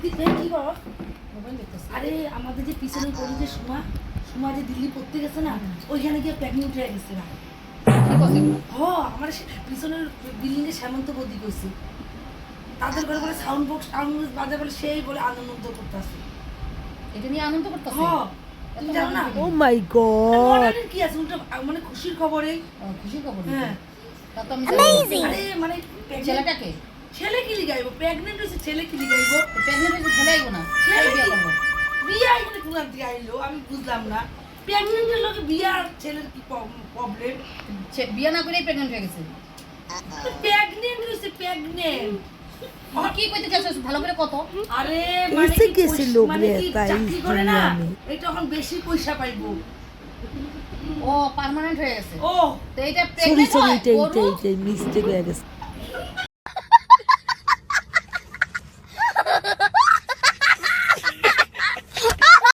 দিদি কি করো? আরে আমাদের যে পিছনে পড়ে যে সুমা যে দিল্লি পড়তে গেছে না, ওইখানে গিয়ে প্রেগনেন্ট হয়ে গেছে না। আমার পিছনের বিল্ডিং এ শ্যামন্ত বৌদি কইছে তাদের ঘরে বলে সাউন্ড বক্স বাজে বলে সেই বলে আনন্দ করতেছে। এটা নিয়ে আনন্দ করতেছে। তুমি জানো না? ও মাই গড, কি আছে উল্টা মানে খুশির খবরে। খুশির খবর। হ্যাঁ তা তো আমি আরে মানে ছেলেটাকে ছেলে কি লিগাইবো? প্রেগনেন্ট হইছে ছেলে কি লিগাইবো? প্রেগনেন্ট হইছে ছেলে আইবো না, ছেলে বিয়ে করব। বিয়ে আইলে কোন দিকে আইলো আমি বুঝলাম না। প্রেগনেন্টের লোকে বিয়ে আর ছেলের কি প্রবলেম? বিয়ে না করেই প্রেগনেন্ট হয়ে গেছে। প্রেগনেন্ট হইছে প্রেগনেন্ট। কি কইতে চাচ্ছ ভালো করে কত? আরে মানে এসে গেছে লোক রে, কি তাই চাকরি করে না আমি এটা এখন বেশি পয়সা পাইবো। ও পার্মানেন্ট হয়ে গেছে। ও তো এইটা সরি প্রেগনেন্ট সরি, হয় এইটাই মিস্টেক হয়ে গেছে।